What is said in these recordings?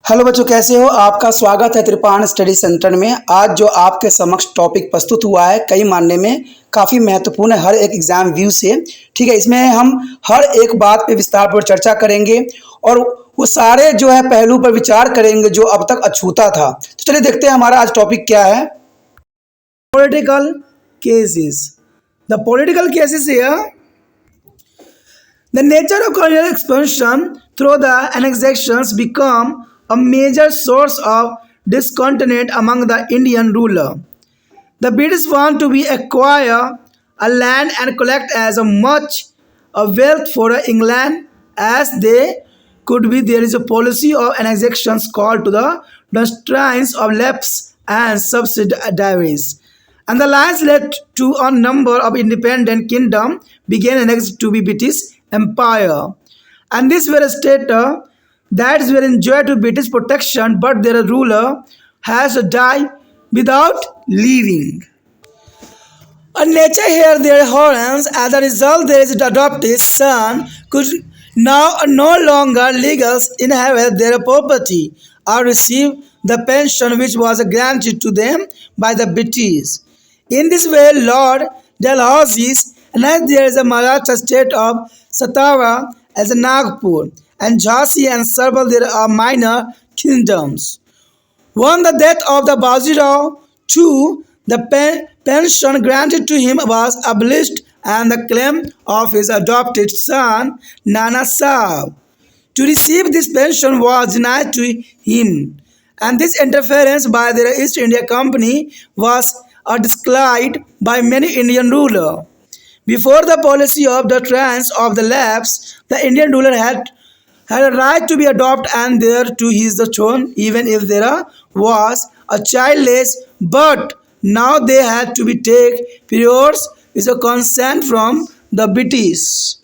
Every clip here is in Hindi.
हेलो बच्चों, कैसे हो? आपका स्वागत है त्रिपाण स्टडी सेंटर में। आज जो आपके समक्ष टॉपिक प्रस्तुत हुआ है कई मायने में काफ़ी महत्वपूर्ण है हर एक एग्जाम व्यू से। ठीक है, इसमें हम हर एक बात पे विस्तारपूर्वक चर्चा करेंगे और वो सारे जो है पहलू पर विचार करेंगे जो अब तक अछूता था। तो चलिए देखते हैं हमारा आज टॉपिक क्या है। Political cases. The political cases here, the nature of colonial expansion through the annexations become a major source of discontent among the Indian ruler. The British want to be acquire a land and collect as much wealth for England as they could be. There is a policy of annexations called to the doctrines of lapse and subsidiaries. And the lines led to a number of independent kingdoms began annexed to be British Empire. And these were states that were enjoyed to British protection, but their ruler has died without leaving. A nature here their horns. As a result, there is adopted son could now no longer legal inherit their property or receive the pension which was granted to them by the British. In this way, Lord Dalhousie annexed there is a Maratha state of Satara as a Nagpur, and Jhansi and Sarbal there are minor kingdoms. One, the death of the Bajirao. Two, the pension granted to him was abolished, and the claim of his adopted son Nana Sahib to receive this pension was denied to him. And this interference by the East India Company was disliked by many Indian rulers. Before the policy of the trans of the lapse, the Indian ruler had a right to be adopted and there to his the throne, even if there was a childless. But now they had to be take periods with a consent from the British.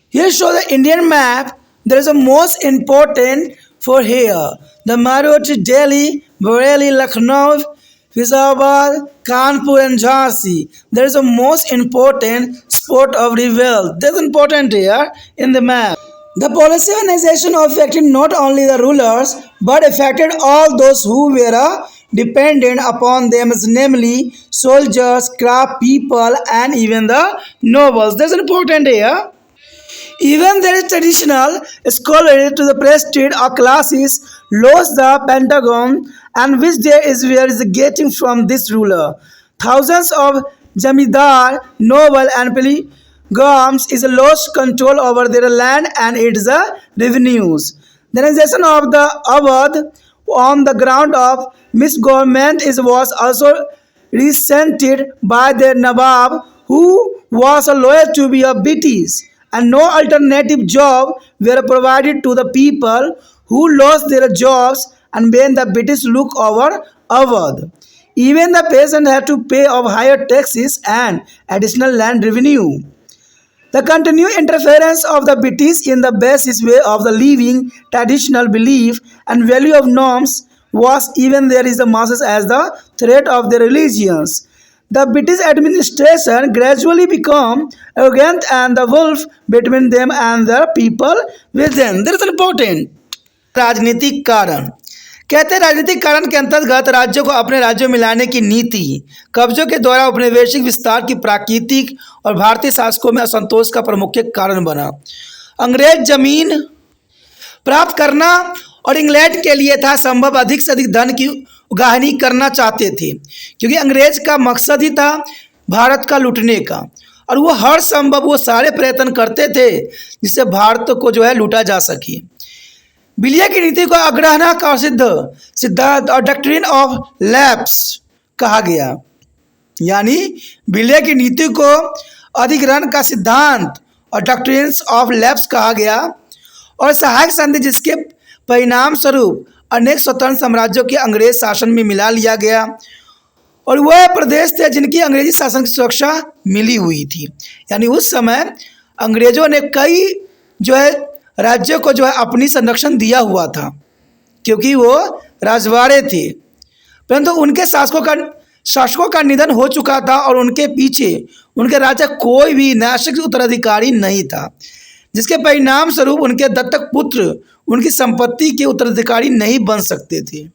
Here show the Indian map. There is a most important for here. The Maruti, Delhi, Bareilly, Lucknow, Faisalabad, Kanpur and Jhansi. There is a most important spot of reveal. That's important here in the map. The policy of annexation affected not only the rulers but affected all those who were dependent upon them, namely soldiers, craft people and even the nobles. That's important here. Even there is traditional scholarship to the prestige or classes lost the Pentagon and which there is where is getting from this ruler. Thousands of Jamidar, noble and pilgrims is lost control over their land and its revenues. The annexation of the Awadh on the ground of misgovernment was also resented by their Nawab, who was loyal to be a British, and no alternative job were provided to the people who lost their jobs and when the British look over Awadh. Even the peasant had to pay of higher taxes and additional land revenue. The continued interference of the British in the basis way of the living traditional belief and value of norms was even there is the masses as the threat of their religions. The British administration gradually became arrogant and the wolf between them and the people within. There is an important राजनीतिक कारण। कहते हैं राजनीतिक कारण के अंतर्गत राज्यों को अपने राज्यों में लाने की नीति कब्जों के द्वारा औपनिवेशिक विस्तार की प्राकृतिक और भारतीय शासकों में असंतोष का प्रमुख कारण बना। अंग्रेज जमीन प्राप्त करना और इंग्लैंड के लिए था संभव अधिक से अधिक धन की उगाहनी करना चाहते थे, क्योंकि अंग्रेज का मकसद ही था भारत का लूटने का और वो हर संभव वो सारे प्रयत्न करते थे जिससे भारत को जो है लूटा जा सके। विलिय की नीति को अग्रहणा का सिद्धांत और डॉक्ट्रिन ऑफ लैप्स कहा गया, यानी विलिय की नीति को अधिग्रहण का सिद्धांत और डॉक्ट्रिन्स ऑफ लैप्स कहा गया और सहायक संधि जिसके परिणाम स्वरूप अनेक स्वतंत्र साम्राज्यों के अंग्रेज शासन में मिला लिया गया और वह प्रदेश थे जिनकी अंग्रेजी शासन की सुरक्षा मिली हुई थी। यानी उस समय अंग्रेजों ने कई जो है राज्यों को जो है अपनी संरक्षण दिया हुआ था क्योंकि वो राजवाड़े थे, परंतु उनके शासकों का निधन हो चुका था और उनके पीछे उनके राज्य कोई भी न्यायिक उत्तराधिकारी नहीं था। जिसके परिणाम स्वरूप उनके दत्तक पुत्र उनकी संपत्ति के उत्तराधिकारी नहीं बन सकते थे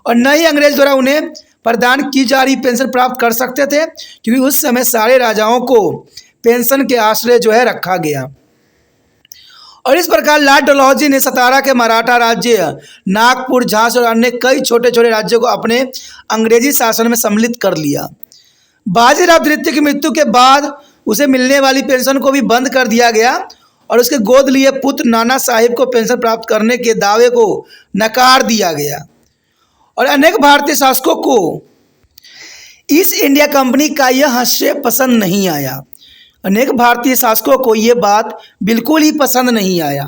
और न ही अंग्रेज द्वारा उन्हें प्रदान की जा रही पेंशन प्राप्त कर सकते थे, क्योंकि उस समय सारे राजाओं को पेंशन के आश्रय रखा गया। और इस प्रकार लॉर्ड डलहौजी ने सतारा के मराठा राज्य, नागपुर, झांसी और अन्य कई छोटे छोटे राज्यों को अपने अंग्रेजी शासन में सम्मिलित कर लिया। बाजीराव द्वितीय की मृत्यु के बाद उसे मिलने वाली पेंशन को भी बंद कर दिया गया और उसके गोद लिए पुत्र नाना साहिब को पेंशन प्राप्त करने के दावे को नकार दिया गया। और अनेक भारतीय शासकों को ईस्ट इंडिया कंपनी का यह हस्तक्षेप पसंद नहीं आया। अनेक भारतीय शासकों को ये बात बिल्कुल ही पसंद नहीं आया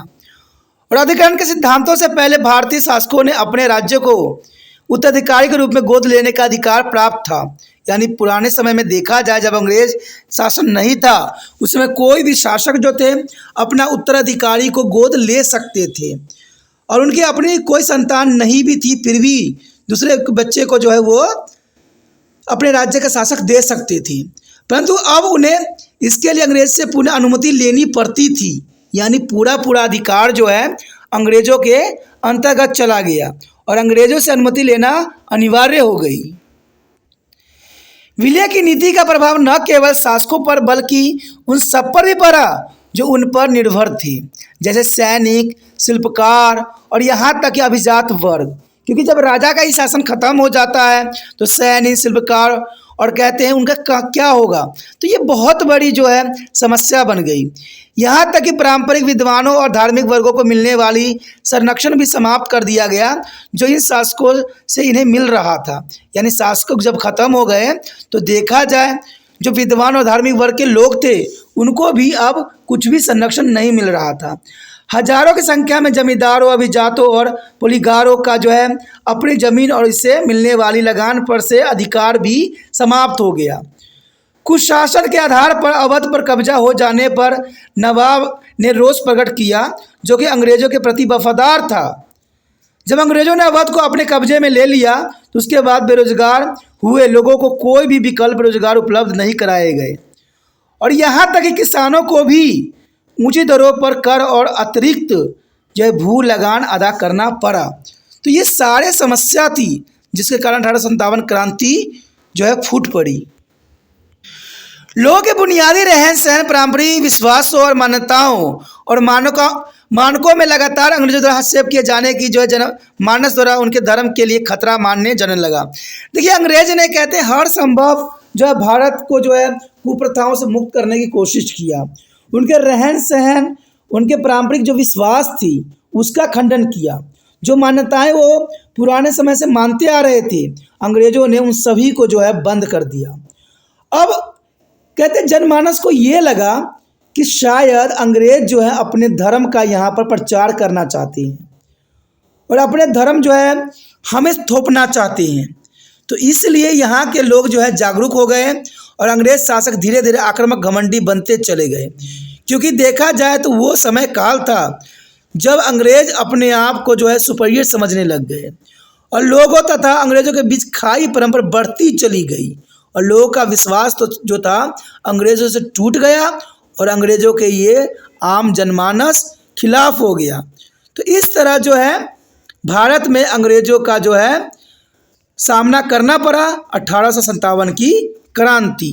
और अधिकरण के सिद्धांतों से पहले भारतीय शासकों ने अपने राज्य को उत्तराधिकारी के रूप में गोद लेने का अधिकार प्राप्त था। यानी पुराने समय में देखा जाए, जब अंग्रेज शासन नहीं था, उसमें कोई भी शासक जो थे अपना उत्तराधिकारी को गोद ले सकते थे और उनकी अपनी कोई संतान नहीं भी थी, फिर भी दूसरे बच्चे को वो अपने राज्य का शासक दे सकते थे। परंतु अब उन्हें इसके लिए अंग्रेज से पुनः अनुमति लेनी पड़ती थी। यानी पूरा अधिकार अंग्रेजों के अंतर्गत चला गया और अंग्रेजों से अनुमति लेना अनिवार्य हो गई। विलय की नीति का प्रभाव न केवल शासकों पर बल्कि उन सब पर भी पड़ा जो उन पर निर्भर थे, जैसे सैनिक, शिल्पकार और यहाँ तक कि अभिजात वर्ग। क्योंकि जब राजा का ही शासन खत्म हो जाता है तो सैनिक, शिल्पकार और कहते हैं उनका क्या होगा, तो ये बहुत बड़ी समस्या बन गई। यहाँ तक कि पारंपरिक विद्वानों और धार्मिक वर्गों को मिलने वाली संरक्षण भी समाप्त कर दिया गया जो इन शासकों से इन्हें मिल रहा था। यानी शासक जब खत्म हो गए तो देखा जाए जो विद्वान और धार्मिक वर्ग के लोग थे उनको भी अब कुछ भी संरक्षण नहीं मिल रहा था। हजारों की संख्या में जमींदारों, अभिजातों और पुलिगारों का अपनी जमीन और इससे मिलने वाली लगान पर से अधिकार भी समाप्त हो गया। कुछ शासन के आधार पर अवध पर कब्जा हो जाने पर नवाब ने रोष प्रकट किया, जो कि अंग्रेजों के प्रति वफादार था। जब अंग्रेजों ने अवध को अपने कब्जे में ले लिया तो उसके बाद बेरोजगार हुए लोगों को कोई भी विकल्प रोजगार उपलब्ध नहीं कराए गए और यहाँ तक कि किसानों को भी ऊंची दरों पर कर और अतिरिक्त भू लगान अदा करना पड़ा। तो ये सारे समस्या थी जिसके कारण 1857 क्रांति फूट पड़ी। लोगों के बुनियादी रहन सहन, पारंपरिक विश्वासों और मान्यताओं और मानकों में लगातार अंग्रेजों द्वारा हस्तक्षेप किए जाने की जनमानस द्वारा उनके धर्म के लिए खतरा मानने जाने लगा। देखिए, अंग्रेज ने कहते हैं हर संभव भारत को कुप्रथाओं से मुक्त करने की कोशिश किया। उनके रहन सहन, उनके पारंपरिक विश्वास थी उसका खंडन किया। जो मान्यताएं वो पुराने समय से मानते आ रहे थे, अंग्रेजों ने उन सभी को बंद कर दिया। अब कहते जनमानस को ये लगा कि शायद अंग्रेज अपने धर्म का यहाँ पर प्रचार करना चाहते हैं और अपने धर्म हमें थोपना चाहते हैं। तो इसलिए यहाँ के लोग जागरूक हो गए और अंग्रेज शासक धीरे धीरे आक्रामक, घमंडी बनते चले गए। क्योंकि देखा जाए तो वो समय काल था जब अंग्रेज अपने आप को सुपीरियर समझने लग गए और लोगों तथा अंग्रेजों के बीच खाई परंपरा बढ़ती चली गई और लोगों का विश्वास तो था अंग्रेजों से टूट गया और अंग्रेजों के ये आम जनमानस खिलाफ हो गया। तो इस तरह भारत में अंग्रेजों का सामना करना पड़ा 1857 की क्रांति।